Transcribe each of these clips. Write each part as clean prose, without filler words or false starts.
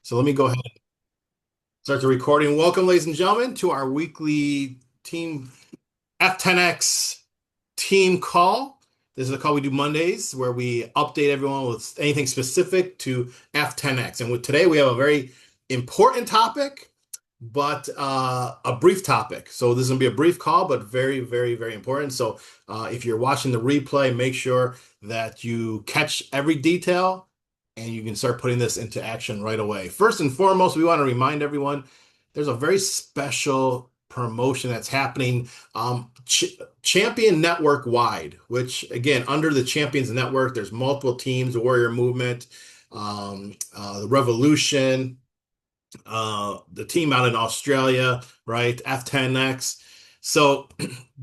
So let me go ahead and start the recording. Welcome, ladies and gentlemen, to our weekly Team F10X team call. This is a call we do Mondays where we update everyone with anything specific to F10X. And today we have a very important topic, but a brief topic. So this is going to be a brief call, but very, very, very important. So if you're watching the replay, make sure that you catch every detail and you can start putting this into action right away. First and foremost, we want to remind everyone there's a very special promotion that's happening Champion Network wide, which again, under the Champions Network, there's multiple teams, the Warrior Movement, the Revolution, the team out in Australia, right? F10X. So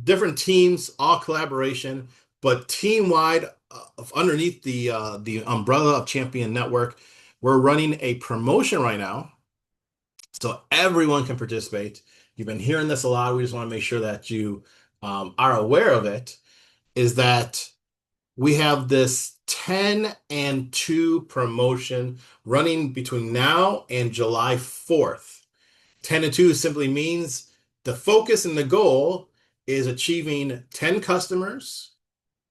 different teams, all collaboration, but team wide, underneath the umbrella of Champion Network, we're running a promotion right now, so everyone can participate. You've been hearing this a lot. We just want to make sure that you are aware of it. Is that we have this 10 and 2 promotion running between now and July 4th. 10 and 2 simply means the focus and the goal is achieving 10 customers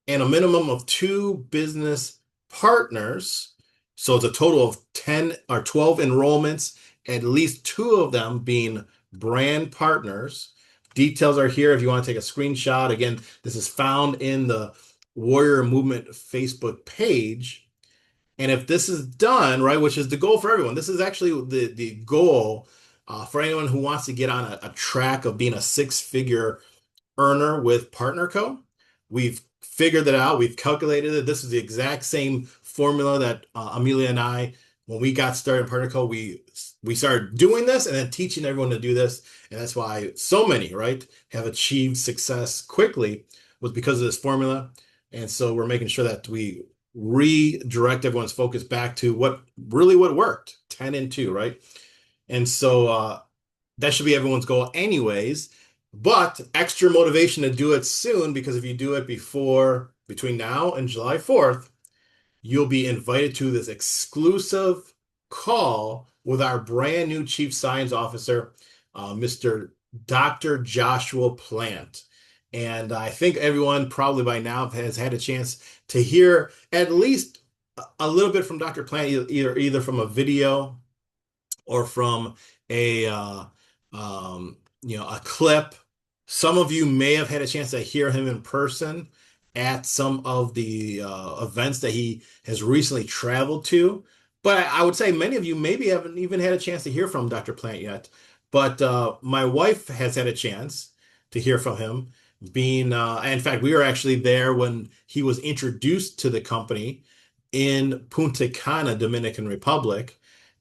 and a minimum of two business partners. So it's a total of 10 or 12 enrollments, at least two of them being brand partners. Details are here if you want to take a screenshot. Again, this is found in the Warrior Movement Facebook page. And if this is done, right, which is the goal for everyone, this is actually the goal for anyone who wants to get on a track of being a six-figure earner with PartnerCo. We've figured that out. We've calculated it. This is the exact same formula that Amelia and I, when we got started in PartnerCo, we started doing this and then teaching everyone to do this. And that's why so many, right, have achieved success quickly was because of this formula. And so we're making sure that we redirect everyone's focus back to what worked, 10 and 2, right? And so that should be everyone's goal anyways, but extra motivation to do it soon, because if you do it between now and July 4th, you'll be invited to this exclusive call with our brand new Chief Science Officer, Mr. Dr. Joshua Plant. And I think everyone probably by now has had a chance to hear at least a little bit from Dr. Plant, either from a video or from a a clip. Some of you may have had a chance to hear him in person at some of the events that he has recently traveled to. But I would say many of you maybe haven't even had a chance to hear from Dr. Plant yet. But my wife has had a chance to hear from him. In fact, we were actually there when he was introduced to the company in Punta Cana, Dominican Republic,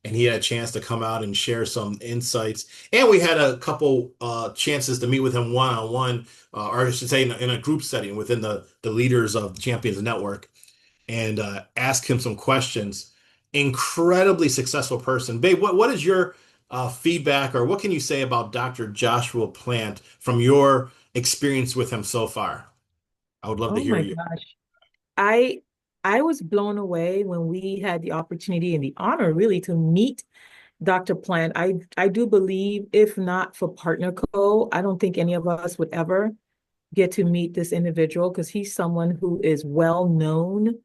and he had a chance to come out and share some insights. And we had a couple chances to meet with him one-on-one, or I should say in a group setting within the leaders of the Champions Network, and ask him some questions. Incredibly successful person. Babe, what is your feedback, or what can you say about Dr. Joshua Plant from your experience with him so far? I would love to Oh hear my you. gosh. I I was blown away when we had the opportunity and the honor really to meet Dr. Plant. I do believe if not for PartnerCo, I don't think any of us would ever get to meet this individual because he's someone who is well known.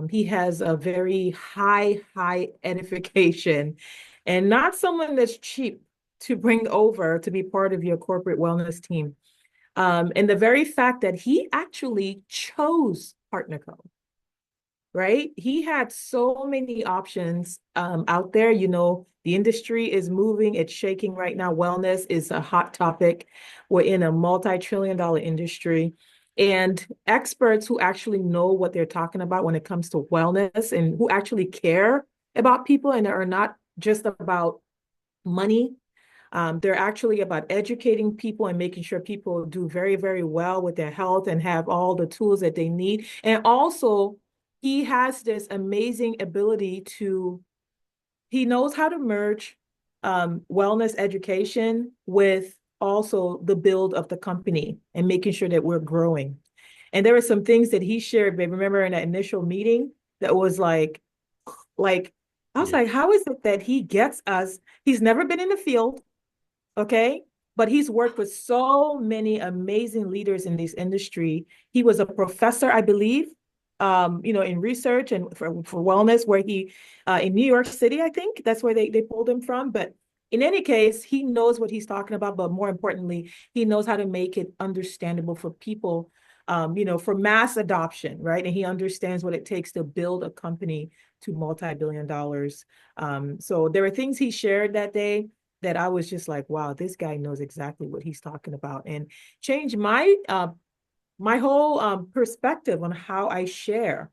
He has a very high edification and not someone that's cheap to bring over to be part of your corporate wellness team. And the very fact that he actually chose PartnerCo, right? He had so many options out there. You know, the industry is moving, it's shaking right now. Wellness is a hot topic. We're in a multi-trillion-dollar industry. And experts who actually know what they're talking about when it comes to wellness and who actually care about people and are not just about money. They're actually about educating people and making sure people do very, very well with their health and have all the tools that they need. And also, he has this amazing ability he knows how to merge wellness education with also the build of the company and making sure that we're growing. And there were some things that he shared, babe, remember in that initial meeting that was like I was Yeah. like, how is it that he gets us? He's never been in the field, okay? But he's worked with so many amazing leaders in this industry. He was a professor, I believe, in research and for wellness, where he in New York City, I think that's where they pulled him from. But in any case, he knows what he's talking about. But more importantly, he knows how to make it understandable for people, for mass adoption, right? And he understands what it takes to build a company to multi-billion dollars. So there were things he shared that day that I was just like, wow, this guy knows exactly what he's talking about, and changed my whole perspective on how I share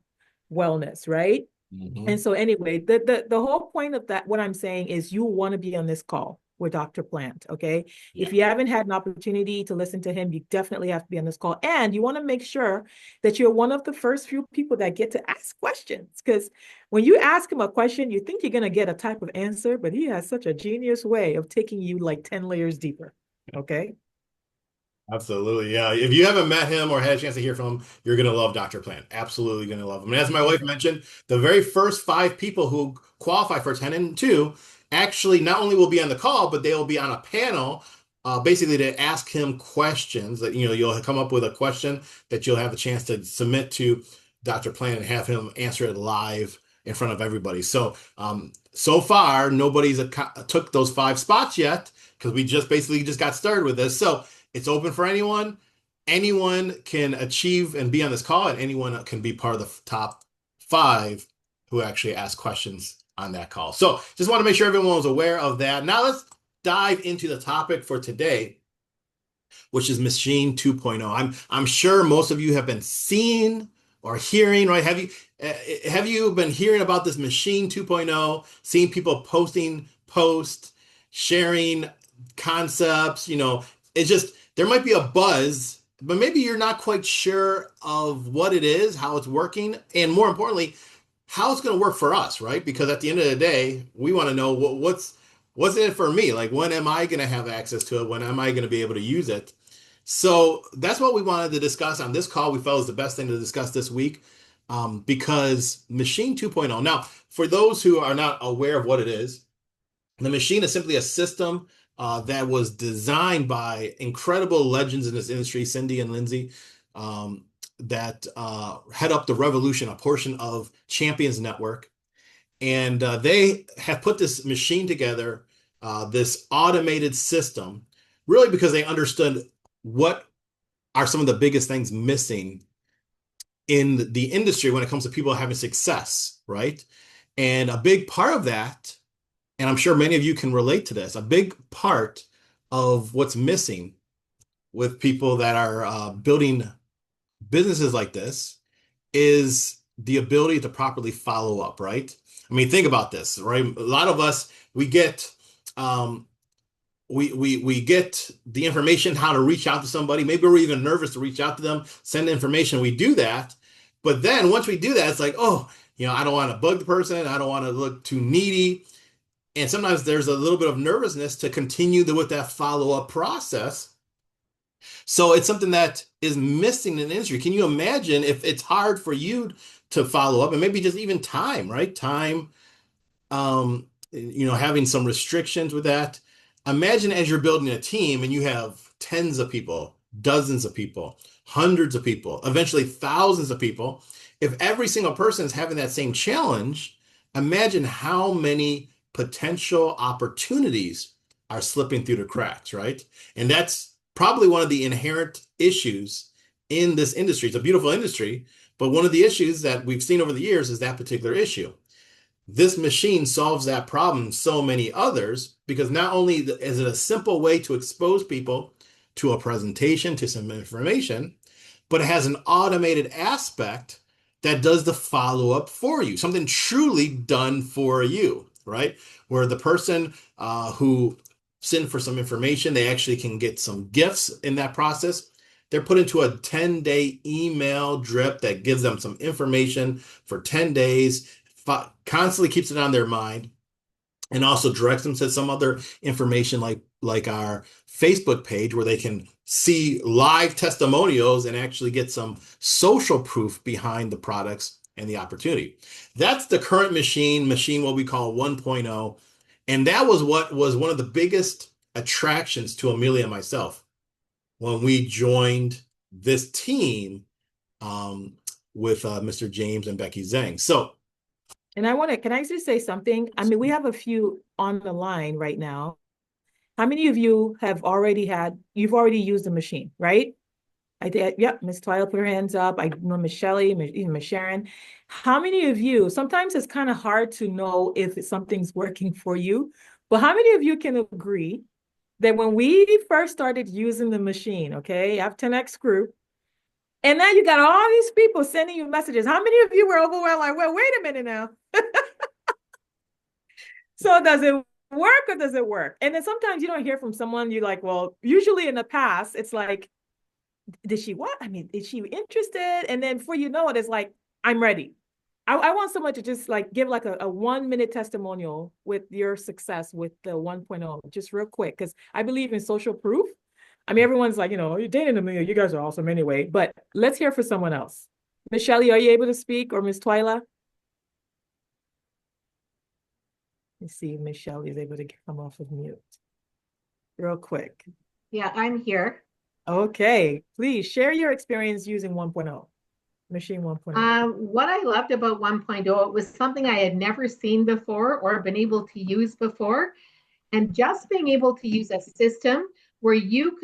wellness, right? And Mhm. so anyway, the whole point of that, what I'm saying is you want to be on this call with Dr. Plant, okay? If Yeah. you haven't had an opportunity to listen to him, you definitely have to be on this call. And you want to make sure that you're one of the first few people that get to ask questions. Because when you ask him a question, you think you're going to get a type of answer, but he has such a genius way of taking you like 10 layers deeper, okay? Absolutely. Yeah. If you haven't met him or had a chance to hear from him, you're going to love Dr. Plant. Absolutely going to love him. And as my wife Okay. mentioned, the very first five people who qualify for 10 and 2 actually not only will be on the call, but they will be on a panel basically to ask him questions that, you'll come up with a question that you'll have a chance to submit to Dr. Plant and have him answer it live in front of everybody. So far, nobody's took those five spots yet because we just basically just got started with this. So, it's open for anyone. Anyone can achieve and be on this call, and anyone can be part of the top five who actually ask questions on that call. So just want to make sure everyone was aware of that. Now let's dive into the topic for today, which is Machine 2.0. I'm sure most of you have been seeing or hearing, right? Have you been hearing about this Machine 2.0, seeing people posting posts, sharing concepts, it's just there might be a buzz, but maybe you're not quite sure of what it is, how it's working, and more importantly, how it's going to work for us, right? Because at the end of the day, we want to know what's in it for me? Like, when am I going to have access to it? When am I going to be able to use it? So that's what we wanted to discuss on this call. We felt was the best thing to discuss this week because Machine 2.0. Now, for those who are not aware of what it is, the machine is simply a system that was designed by incredible legends in this industry, Cindy and Lindsay, that head up the Revolution, a portion of Champions Network. And they have put this machine together, this automated system, really because they understood what are some of the biggest things missing in the industry when it comes to people having success, right? And a big part of that, and I'm sure many of you can relate to this, a big part of what's missing with people that are building businesses like this is the ability to properly follow up, right? I mean, think about this, right? A lot of us, um, we get the information how to reach out to somebody. Maybe we're even nervous to reach out to them, send information. We do that, but then once we do that, it's like, oh, I don't want to bug the person. I don't want to look too needy. And sometimes there's a little bit of nervousness to continue with that follow-up process. So it's something that is missing in the industry. Can you imagine if it's hard for you to follow up and maybe just even time, right? Time, having some restrictions with that. Imagine as you're building a team and you have tens of people, dozens of people, hundreds of people, eventually thousands of people. If every single person is having that same challenge, imagine how many potential opportunities are slipping through the cracks, right? And that's probably one of the inherent issues in this industry. It's a beautiful industry, but one of the issues that we've seen over the years is that particular issue. This machine solves that problem, so many others, because not only is it a simple way to expose people to a presentation, to some information, but it has an automated aspect that does the follow-up for you, something truly done for you, right? Where the person who sent for some information, they actually can get some gifts in that process. They're put into a 10-day email drip that gives them some information for 10 days, constantly keeps it on their mind, and also directs them to some other information like our Facebook page where they can see live testimonials and actually get some social proof behind the products and the opportunity. That's the current machine what we call 1.0. And that was what was one of the biggest attractions to Amelia and myself when we joined this team um, with Mr. James and Becky Zhang. So, And can I just say something? I mean, we have a few on the line right now. How many of you you've already used the machine, right? I did. Yep. Miss Twyla put her hands up. I know Miss Shelley, even Miss Sharon. How many of you, sometimes it's kind of hard to know if something's working for you, but how many of you can agree that when we first started using the machine, okay, F10X group, and now you got all these people sending you messages. How many of you were overwhelmed? Like, well, wait a minute now. So does it work or does it work? And then sometimes you don't hear from someone, you're like, well, usually in the past, it's like, did she what? I mean, is she interested? And then before you know it, it's like, I'm ready. I want someone to just like give like a 1 minute testimonial with your success with the 1.0, just real quick, because I believe in social proof. I mean, everyone's like, you're dating me, you guys are awesome anyway, but let's hear for someone else. Miss Shelley, are you able to speak, or Miss Twyla? Let's see if Miss Shelley is able to come off of mute real quick. Yeah, I'm here. Okay, please share your experience using 1.0, Machine 1.0. What I loved about 1.0, it was something I had never seen before or been able to use before. And just being able to use a system where you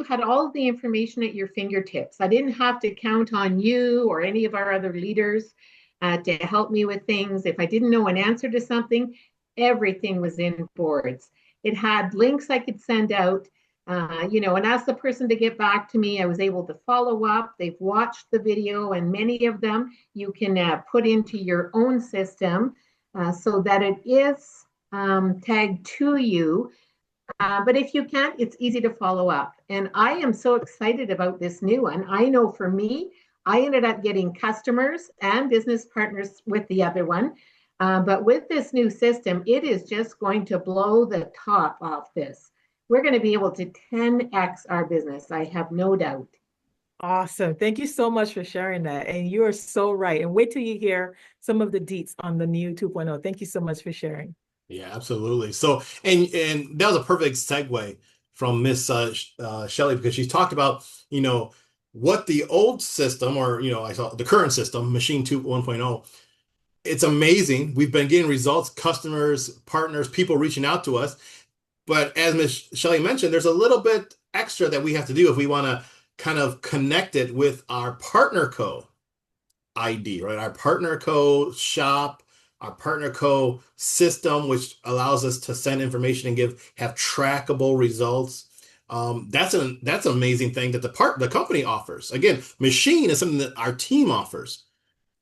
had all of the information at your fingertips. I didn't have to count on you or any of our other leaders to help me with things. If I didn't know an answer to something, everything was in boards. It had links I could send out, and ask the person to get back to me. I was able to follow up. They've watched the video, and many of them you can put into your own system so that it is tagged to you. But if you can't, it's easy to follow up. And I am so excited about this new one. I know for me, I ended up getting customers and business partners with the other one. But with this new system, it is just going to blow the top off this. We're going to be able to 10x our business. I have no doubt. Awesome. Thank you so much for sharing that. And you are so right. And wait till you hear some of the deets on the new 2.0. Thank you so much for sharing. yeah, absolutely. So, and that was a perfect segue from Miss Shelley because she talked about, what the old system or, I saw the current system, Machine 2 1.0. It's amazing. We've been getting results, customers, partners, people reaching out to us. But as Ms. Shelley mentioned, there's a little bit extra that we have to do if we want to kind of connect it with our partner co ID, right? Our partner co shop, our partner co system, which allows us to send information and have trackable results. That's an amazing thing that the company offers. Again, machine is something that our team offers.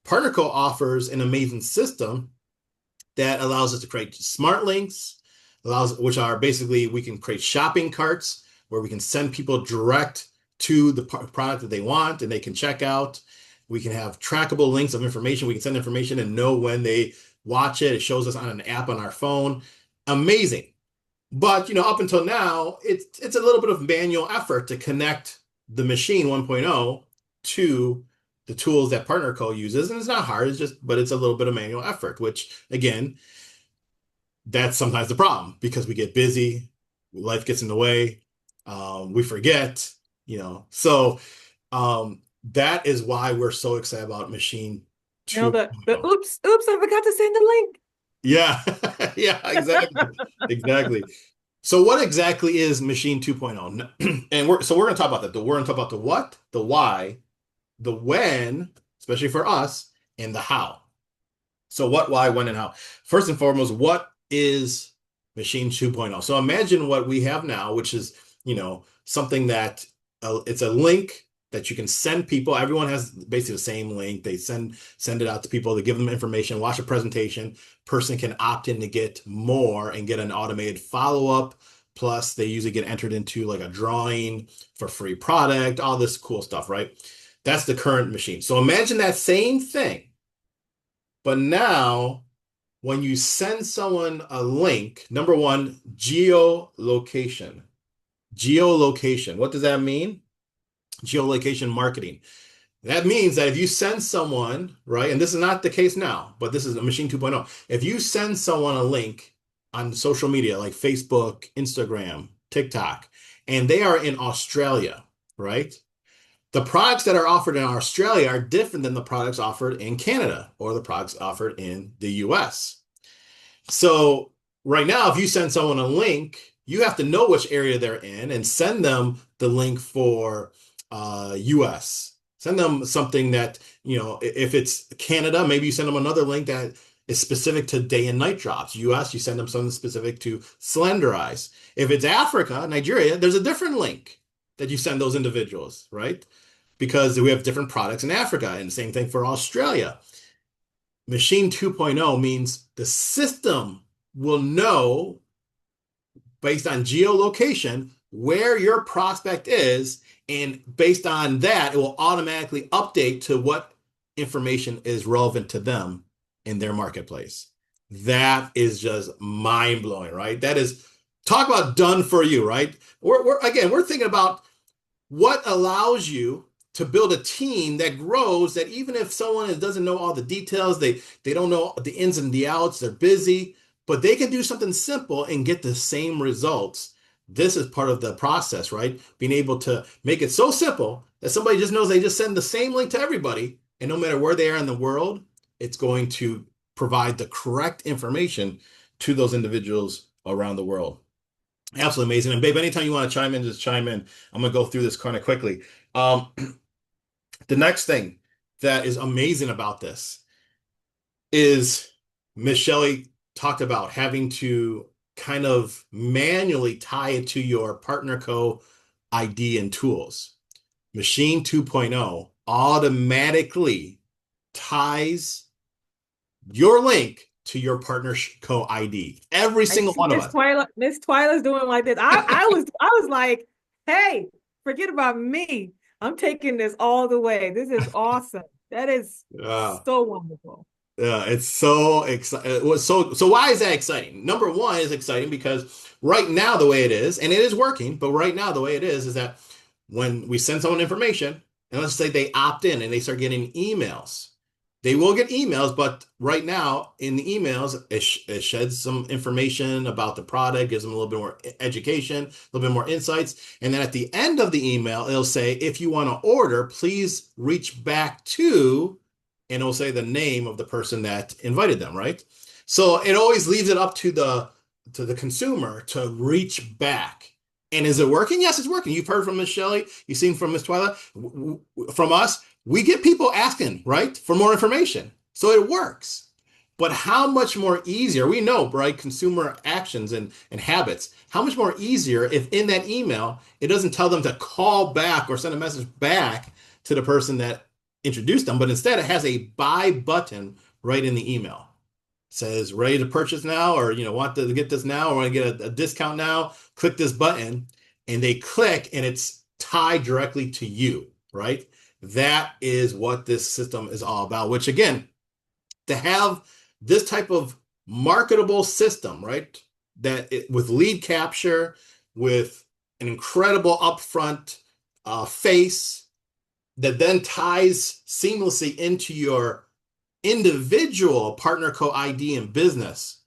Partner co offers an amazing system that allows us to create smart links, which are basically we can create shopping carts where we can send people direct to the product that they want and they can check out. We can have trackable links of information. We can send information and know when they watch it. It shows us on an app on our phone. Amazing. But up until now, it's a little bit of manual effort to connect the machine 1.0 to the tools that Partner Co uses. And it's not hard, but it's a little bit of manual effort, which again, that's sometimes the problem because we get busy, life gets in the way, we forget, So that is why we're so excited about Machine No, the 2.0. oops, I forgot to send the link. Yeah, yeah, exactly. Exactly. So what exactly is Machine 2.0? And we're going to talk about that. We're going to talk about the what, the why, the when, especially for us, and the how. So what, why, when, and how. First and foremost, what is Machine 2.0? So imagine what we have now, which is, something that it's a link that you can send people. Everyone has basically the same link. They send it out to people. They give them information, watch a presentation. Person can opt in to get more and get an automated follow-up. Plus, they usually get entered into like a drawing for free product, all this cool stuff, right? That's the current machine. So imagine that same thing. But now, when you send someone a link, number one, geolocation. Geolocation. What does that mean? Geolocation marketing. That means that if you send someone, right, and this is not the case now, but this is a Machine 2.0. If you send someone a link on social media like Facebook, Instagram, TikTok, and they are in Australia, right? The products that are offered in Australia are different than the products offered in Canada or the products offered in the US. So right now, if you send someone a link, you have to know which area they're in and send them the link for US. Send them something that, if it's Canada, maybe you send them another link that is specific to day and night drops. US, you send them something specific to Slenderize. If it's Africa, Nigeria, there's a different link that you send those individuals, right? Because we have different products in Africa, and the same thing for Australia. Machine 2.0 means the system will know based on geolocation where your prospect is, and based on that, it will automatically update to what information is relevant to them in their marketplace. That is just mind-blowing, right? That is, talk about done for you, right? We're thinking about what allows you to build a team that grows, that even if someone doesn't know all the details, they don't know the ins and the outs, they're busy, but they can do something simple and get the same results. This is part of the process, right? Being able to make it so simple that somebody just knows they just send the same link to everybody, and no matter where they are in the world, it's going to provide the correct information to those individuals around the world. Absolutely amazing. And babe, anytime you want to chime in, just chime in. I'm gonna go through this kind of quickly. Um, the next thing that is amazing about this is Miss Shelley talked about having to kind of manually tie it to your partner co ID and tools. Machine 2.0 automatically ties your link to your partner co ID. Every I single see one of us. Miss Twyla's doing like this. I was like, hey, forget about me. I'm taking this all the way. This is awesome. That is Yeah. so wonderful. Yeah, it's so exciting. So why is that exciting? Number one is exciting because right now the way it is, and it is working, but right now the way it is that when we send someone information, and let's say they opt in and they start getting emails, they will get emails, but right now in the emails, it sheds some information about the product, gives them a little bit more education, a little bit more insights, and then at the end of the email, it'll say, if you want to order, please reach back to, and it'll say the name of the person that invited them, right? So it always leaves it up to the consumer to reach back. And is it working? Yes, it's working. You've heard from Miss Shelley, you've seen from Miss Twyla, from us. We get people asking, right, for more information. So it works. But how much more easier, we know, right, consumer actions and habits, how much more easier if in that email, it doesn't tell them to call back or send a message back to the person that introduced them, but instead it has a buy button right in the email. It says ready to purchase now, or want to get this now, or want to get a discount now, click this button, and they click and it's tied directly to you, right? That is what this system is all about, which again, to have this type of marketable system, right? With lead capture, with an incredible upfront face that then ties seamlessly into your individual partner co ID in business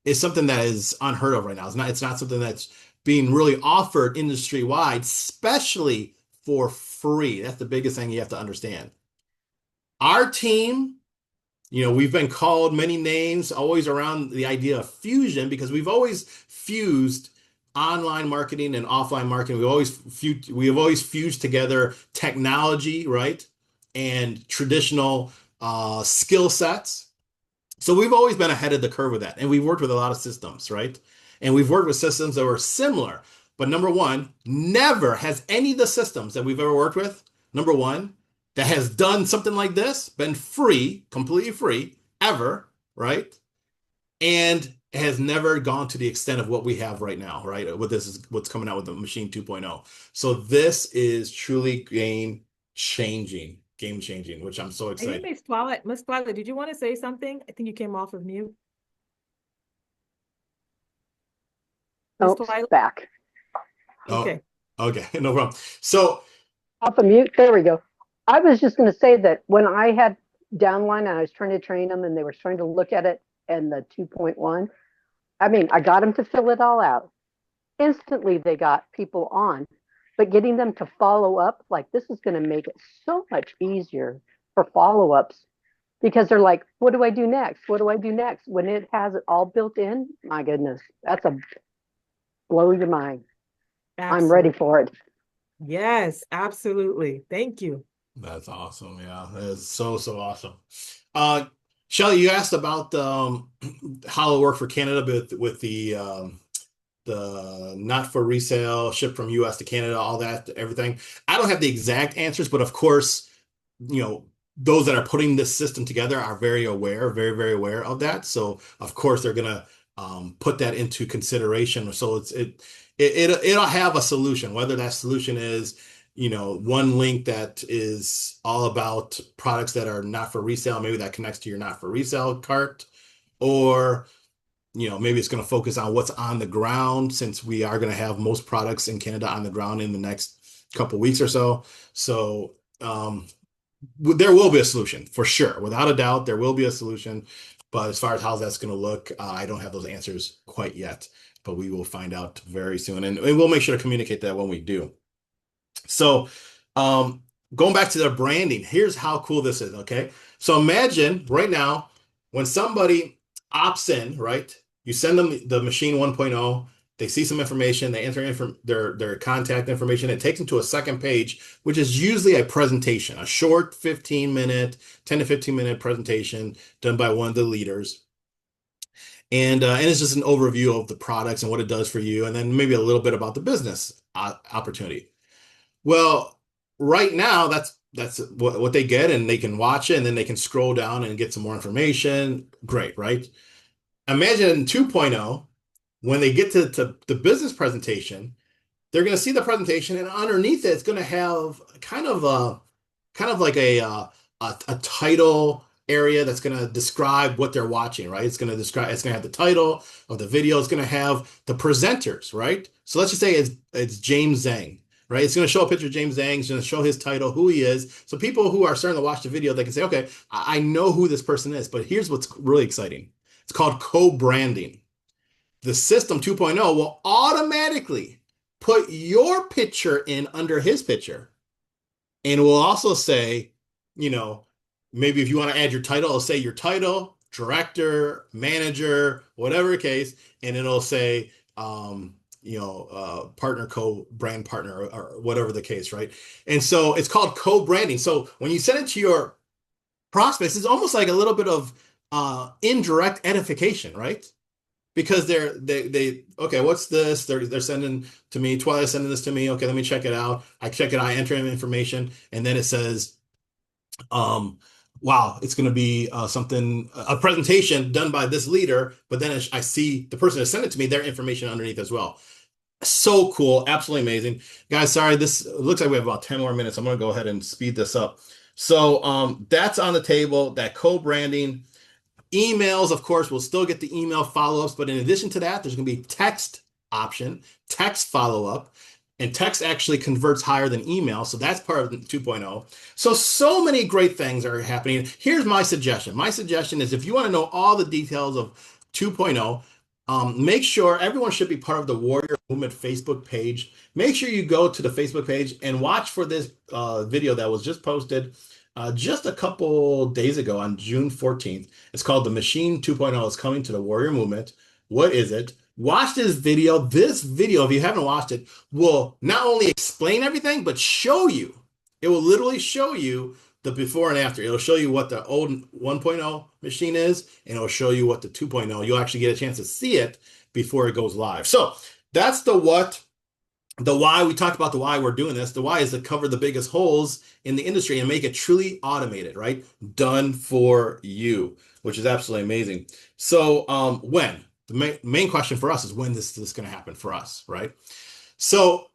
is something that is unheard of right now. It's not something that's being really offered industry wide, especially for free. That's the biggest thing you have to understand. Our team, we've been called many names, always around the idea of fusion, because we've always fused online marketing and offline marketing. We have always fused together technology, right, and traditional skill sets. So we've always been ahead of the curve with that, and we've worked with a lot of systems, right? And we've worked with systems that were similar. But number one, never has any of the systems that we've ever worked with, number one, that has done something like this been free, completely free, ever, right? And has never gone to the extent of what we have right now, right? What this is, what's coming out with the Machine 2.0. So this is truly game changing, which I'm so And you, excited. Miss Twyla, did you want to say something? I think you came off of mute. Miss Oops, Twyla? back. Oh, Okay. okay, no problem. So Off the mute. There we go. I was just going to say that when I had downline and I was trying to train them and they were trying to look at it and the 2.1, I mean, I got them to fill it all out. Instantly, they got people on, but getting them to follow up, like this is going to make it so much easier for follow ups because they're like, what do I do next? What do I do next? When it has it all built in, my goodness, that's a blow your mind. I'm ready Absolutely. for it. Yes, absolutely. Thank you. That's awesome. Yeah, that is so, so awesome. Uh, Shelly, you asked about how it worked for Canada with the not for resale, ship from US to Canada, all that, everything. I don't have the exact answers, but of course, you know, those that are putting this system together are very aware, very, very aware of that. So of course they're gonna put that into consideration. So it'll have a solution, whether that solution is, one link that is all about products that are not for resale, maybe that connects to your not for resale cart, or maybe it's going to focus on what's on the ground since we are going to have most products in Canada on the ground in the next couple weeks or so. So there will be a solution for sure. Without a doubt, there will be a solution. But as far as how that's going to look, I don't have those answers quite yet, but we will find out very soon. And we'll make sure to communicate that when we do. So, um, going back to the branding, here's how cool this is. Okay. So imagine right now when somebody opts in, right? You send them the machine 1.0, they see some information, they enter their contact information. It takes them to a second page, which is usually a presentation, a short 15-minute, 10 to 15-minute presentation done by one of the leaders. And it's just an overview of the products and what it does for you, and then maybe a little bit about the business opportunity. Well, right now that's what they get, and they can watch it, and then they can scroll down and get some more information. Great, right? Imagine in 2.0, when they get to the business presentation, they're going to see the presentation, and underneath it, it's going to have kind of like a title area that's going to describe what they're watching, right? It's going to have the title of the video. It's going to have the presenters, right? So let's just say it's James Zhang, right? It's going to show a picture of James Zhang. It's going to show his title, who he is. So people who are starting to watch the video, they can say, okay, I know who this person is. But here's what's really exciting. It's called co-branding. The system 2.0 will automatically put your picture in under his picture. And we'll also say, you know, maybe if you want to add your title, it'll say your title, director, manager, whatever the case, and it'll say, partner, co-brand partner, or whatever the case, right? And so it's called co-branding. So when you send it to your prospects, it's almost like a little bit of indirect edification, right? Because they okay, what's this? They're sending to me. Twilight sending this to me. Okay, let me check it out. I check it. I enter in information, and then it says, um, "Wow, it's going to be something a presentation done by this leader." But then I see the person that sent it to me, their information underneath as well. So cool, absolutely amazing, guys. Sorry, this looks like we have about 10 more minutes. I'm going to go ahead and speed this up. So that's on the table. That co-branding. Emails, of course, we'll still get the email follow-ups, but in addition to that, there's going to be text option, text follow-up, and text actually converts higher than email, so that's part of 2.0. So many great things are happening. Here's my suggestion. My suggestion is if you want to know all the details of 2.0, make sure everyone should be part of the Warrior Movement Facebook page. Make sure you go to the Facebook page and watch for this video that was just posted just a couple days ago on June 14th. It's called The Machine 2.0 is coming to the Warrior Movement. What is it? Watch this video. This video, if you haven't watched it, will not only explain everything, but show you. It will literally show you the before and after. It'll show you what the old 1.0 machine is, and it'll show you what the 2.0. You'll actually get a chance to see it before it goes live. So that's the what. The why. We talked about the why we're doing this. The why is to cover the biggest holes in the industry and make it truly automated, right? Done for you, which is absolutely amazing. So when? The main question for us is when this is going to happen for us, right? So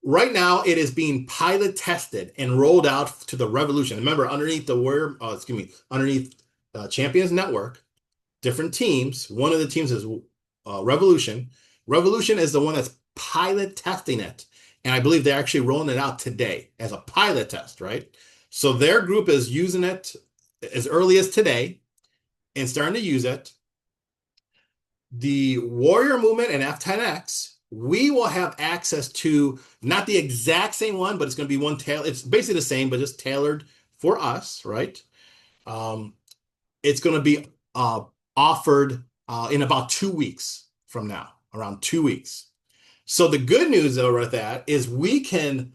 right now it is being pilot tested and rolled out to the Revolution. Remember, underneath the Warrior, underneath Champions Network, different teams. One of the teams is Revolution. Revolution is the one that's pilot testing it. And I believe they're actually rolling it out today as a pilot test, right? So their group is using it as early as today and starting to use it. The Warrior Movement and F10X, we will have access to not the exact same one, but it's going to be one tail. It's basically the same, but just tailored for us, right? Um, it's going to be offered in about 2 weeks from now, around 2 weeks. So the good news though with that is we can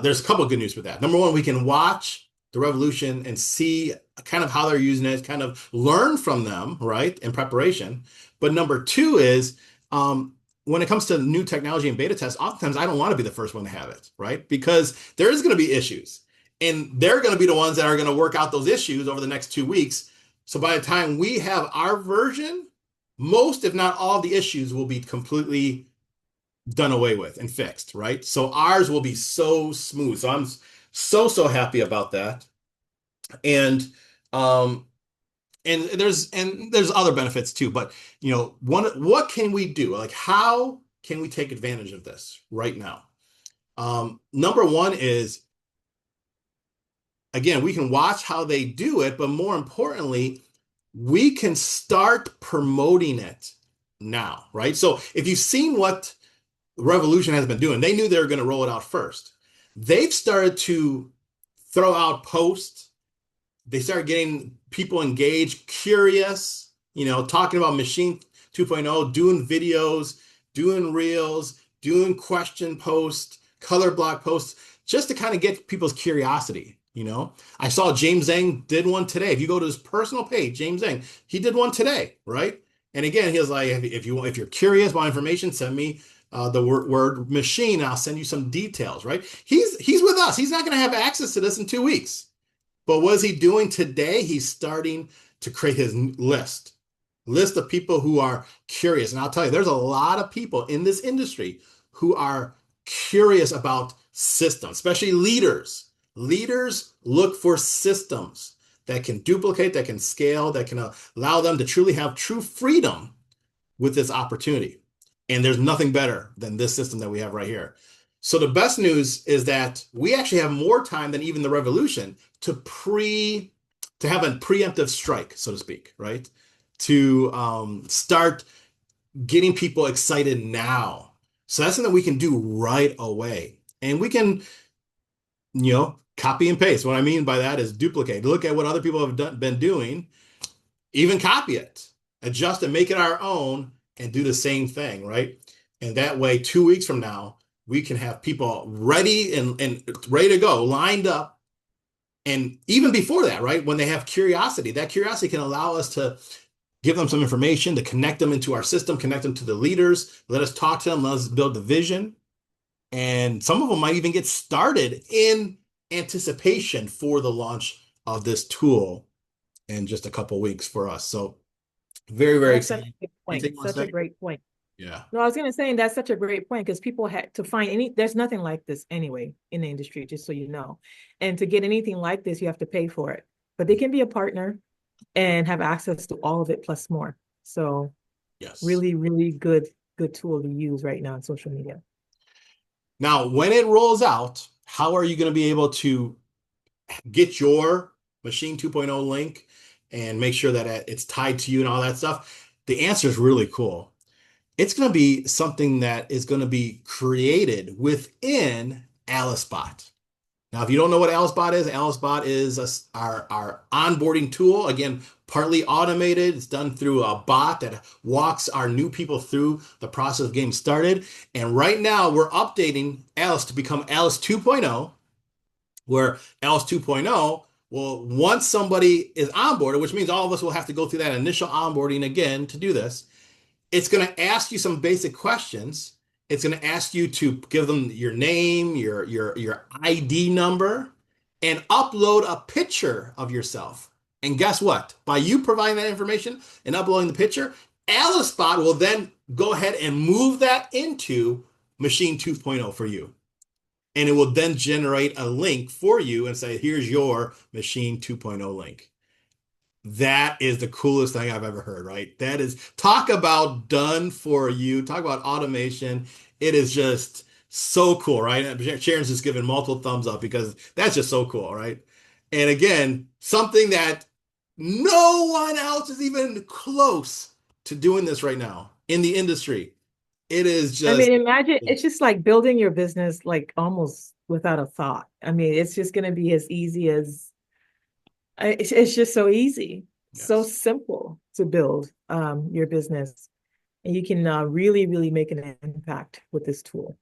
there's a couple of good news with that. Number one, we can watch the revolution and see kind of how they're using it, kind of learn from them, right, in preparation. But number two is when it comes to new technology and beta tests, oftentimes I don't want to be the first one to have it, right? Because there is going to be issues, and they're going to be the ones that are going to work out those issues over the next 2 weeks. So by the time we have our version, most, if not all, of the issues will be completely done away with and fixed, right? So ours will be so smooth. So I'm so happy about that. And um there's other benefits too, but what can we do? Like how can we take advantage of this right now? Number one is, again, we can watch how they do it, but more importantly, we can start promoting it now, right? So if you've seen what Revolution has been doing. They knew they were going to roll it out first. They've started to throw out posts. They started getting people engaged, curious, talking about Machine 2.0, doing videos, doing reels, doing question posts, color block posts, just to kind of get people's curiosity. I saw James Zhang did one today. If you go to his personal page, James Zhang, he did one today, right? And again, he was like, if you're curious about information, send me the word machine, and I'll send you some details, right? He's with us. He's not going to have access to this in 2 weeks. But what is he doing today? He's starting to create his list of people who are curious. And I'll tell you, there's a lot of people in this industry who are curious about systems, especially leaders. Leaders look for systems that can duplicate, that can scale, that can allow them to truly have true freedom with this opportunity. And there's nothing better than this system that we have right here. So the best news is that we actually have more time than even the revolution to have a preemptive strike, so to speak, right? To start getting people excited now. So that's something we can do right away. And we can, copy and paste. What I mean by that is duplicate. Look at what other people have been doing, even copy it, adjust it, make it our own, and do the same thing, right? And that way, 2 weeks from now, we can have people ready and ready to go, lined up. And even before that, right, when they have curiosity, that curiosity can allow us to give them some information, to connect them into our system, connect them to the leaders, let us talk to them, let us build the vision. And some of them might even get started in anticipation for the launch of this tool in just a couple weeks for us. So very, very That's such exciting. a good point. Such a great point. Yeah. No, I was going to say that's such a great point because people had to find there's nothing like this anyway in the industry, just so you know. And to get anything like this, you have to pay for it. But they can be a partner and have access to all of it plus more. So Yes. really, really good tool to use right now on social media. Now, when it rolls out, how are you going to be able to get your Machine 2.0 link and make sure that it's tied to you and all that stuff? The answer is really cool. It's going to be something that is going to be created within AliceBot. Now, if you don't know what AliceBot is our onboarding tool. Again, partly automated. It's done through a bot that walks our new people through the process of getting started. And right now, we're updating Alice to become Alice 2.0, where Alice 2.0 will, once somebody is onboarded, which means all of us will have to go through that initial onboarding again to do this, it's going to ask you some basic questions. It's going to ask you to give them your name, your ID number, and upload a picture of yourself. And guess what? By you providing that information and uploading the picture, AliceBot will then go ahead and move that into Machine 2.0 for you. And it will then generate a link for you and say, here's your Machine 2.0 link. That is the coolest thing I've ever heard, right? That is, talk about done for you. Talk about automation. It is just so cool, right? Sharon's just giving multiple thumbs up because that's just so cool, right? And again, something that no one else is even close to doing this right now in the industry. It is I just, mean, imagine it's just like building your business like almost without a thought. I mean, it's just going to be as easy as it's just so easy, so yes. simple to build your business. And you can really, really make an impact with this tool.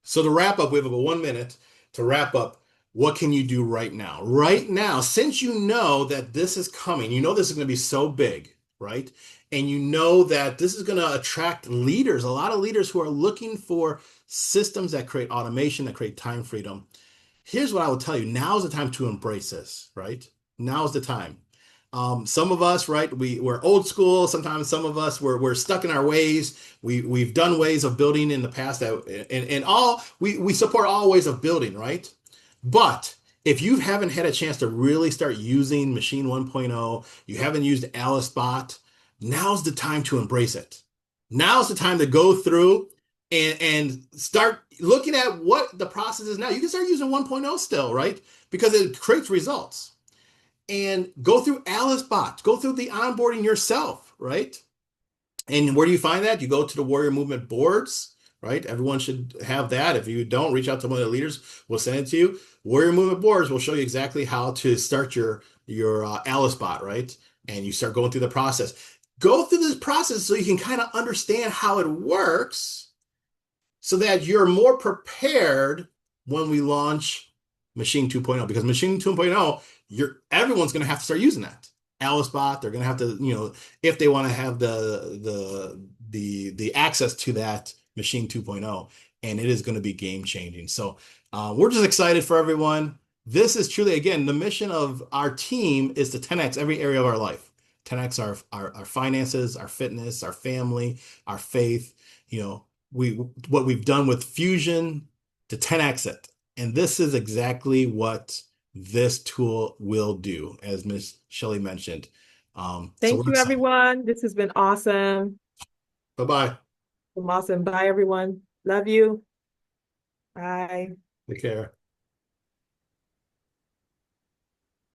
So to wrap up, we have about 1 minute to wrap up. What can you do right now? Right now, since you know that this is coming, you know this is going to be so big, right? And you know that this is going to attract leaders, a lot of leaders who are looking for systems that create automation, that create time freedom. Here's what I will tell you. Now is the time to embrace this, right? Now is the time. Some of us, right, we're old school. Sometimes some of us we're stuck in our ways. We've done ways of building in the past that and all we support all ways of building, right? But if you haven't had a chance to really start using Machine 1.0, you haven't used Alice Bot, now's the time to embrace it. Now's the time to go through and start looking at what the process is now. You can start using 1.0 still, right? Because it creates results. And go through Alice Bots, go through the onboarding yourself, right? And where do you find that? You go to the Warrior Movement boards, right? Everyone should have that. If you don't, reach out to one of the leaders. We'll send it to you. Warrior Movement boards will show you exactly how to start your Alice Bot, right? And you start going through the process. Go through this process so you can kind of understand how it works so that you're more prepared when we launch Machine 2.0. Because Machine 2.0, everyone's going to have to start using that. Alice Bot, they're going to have to, if they want to have the access to that Machine 2.0, and it is going to be game changing. So we're just excited for everyone. This is truly, again, the mission of our team is to 10x every area of our life. 10x our finances, our fitness, our family, our faith, what we've done with Fusion to 10x it. And this is exactly what this tool will do, as Ms. Shelley mentioned. So Thank we're you, excited. everyone. This has been awesome. Bye-bye. Awesome. Bye, everyone. Love you. Bye. Take care.